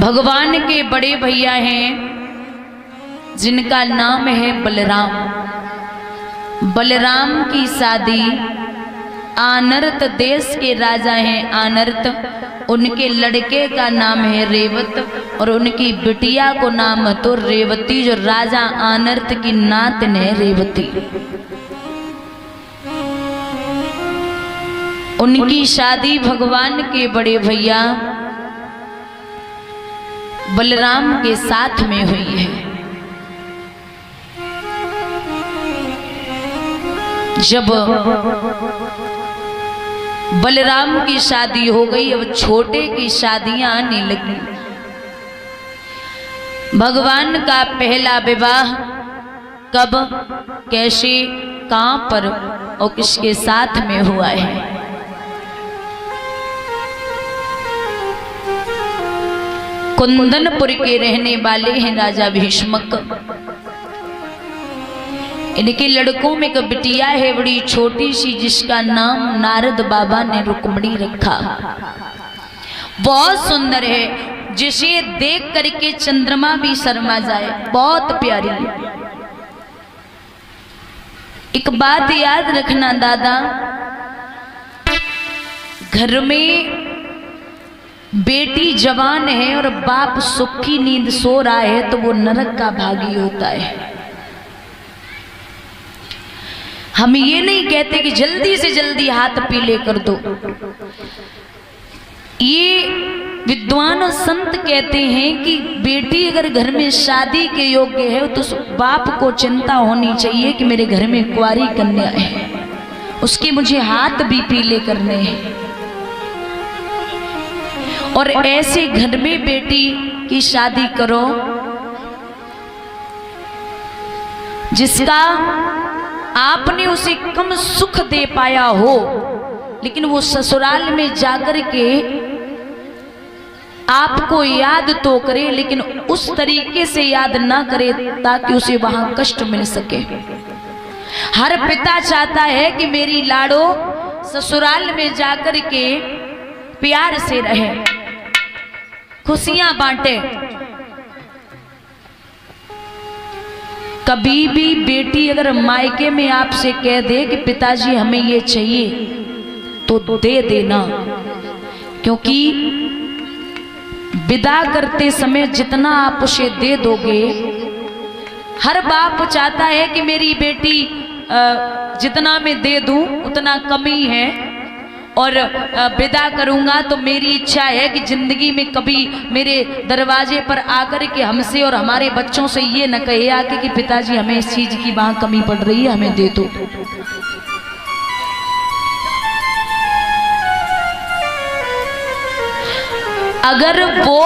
भगवान के बड़े भैया हैं जिनका नाम है बलराम। बलराम की शादी आनर्त देश के राजा हैं आनर्त, उनके लड़के का नाम है रेवत और उनकी बिटिया को नाम तो रेवती, जो राजा आनर्त की नात ने रेवती। उनकी शादी भगवान के बड़े भैया बलराम के साथ में हुई है। जब बलराम की शादी हो गई, अब छोटे की शादियां आने लगी। भगवान का पहला विवाह कब, कैसे, कहां पर और किसके साथ में हुआ है? कुंदनपुर के रहने वाले हैं राजा भीष्मक। इनके लड़कों में एक बिटिया है बड़ी छोटी सी, जिसका नाम नारद बाबा ने रुक्मणी रखा। बहुत सुंदर है, जिसे देख करके चंद्रमा भी शर्मा जाए, बहुत प्यारी है। एक बात याद रखना दादा, घर में बेटी जवान है और बाप सुख की नींद सो रहा है तो वो नरक का भागी होता है। हम ये नहीं कहते कि जल्दी से जल्दी हाथ पीले कर दो। ये विद्वान और संत कहते हैं कि बेटी अगर घर में शादी के योग्य है तो उस बाप को चिंता होनी चाहिए कि मेरे घर में कुंवारी कन्या है, उसके मुझे हाथ भी पीले करने हैं। और ऐसे घर में बेटी की शादी करो जिसका आपने उसे कम सुख दे पाया हो, लेकिन वो ससुराल में जाकर के आपको याद तो करे, लेकिन उस तरीके से याद ना करे ताकि उसे वहां कष्ट मिल सके। हर पिता चाहता है कि मेरी लाड़ो ससुराल में जाकर के प्यार से रहे, खुशियां बांटे। कभी भी बेटी अगर मायके में आपसे कह दे कि पिताजी हमें ये चाहिए तो दे देना, क्योंकि विदा करते समय जितना आप उसे दे दोगे, हर बाप चाहता है कि मेरी बेटी जितना मैं दे दूं उतना कमी है, और विदा करूंगा तो मेरी इच्छा है कि जिंदगी में कभी मेरे दरवाजे पर आकर के हमसे और हमारे बच्चों से ये न कहे आके कि पिताजी हमें इस चीज की वहां कमी पड़ रही है, हमें दे दो। अगर वो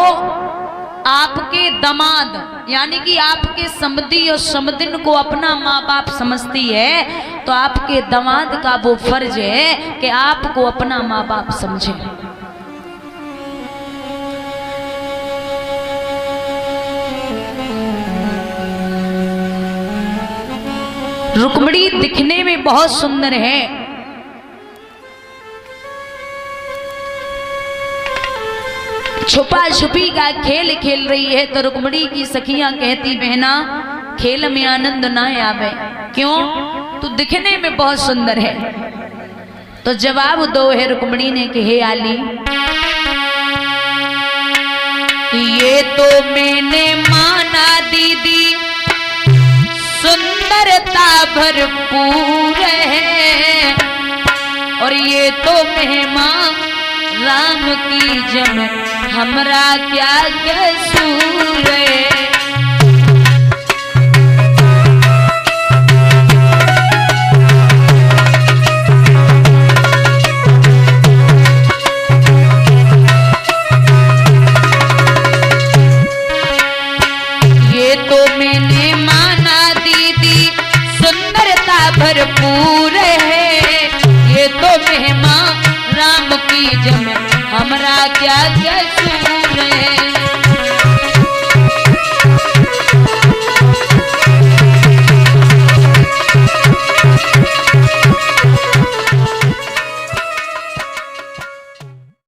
आपके दामाद यानी कि आपके समधी और समधिन को अपना माँ बाप समझती है तो आपके दामाद का वो फर्ज है कि आपको अपना माँ बाप समझे। रुक्मणी दिखने में बहुत सुंदर है, छुपा छुपी का खेल खेल रही है तो रुक्मणी की सखियां कहती बहना खेल में आनंद ना आवे, क्यों? तू दिखने में बहुत सुंदर है। तो जवाब दो है रुक्मणी ने कि हे आली, ये तो मैंने माना दीदी सुंदरता भरपूर है, और ये तो मेहमान राम की जम हमरा क्या कसूर है। ये तो मैंने माना दीदी सुंदरता भरपूर है, ये तो मेहमान राम की जम हमरा क्या कसूर है।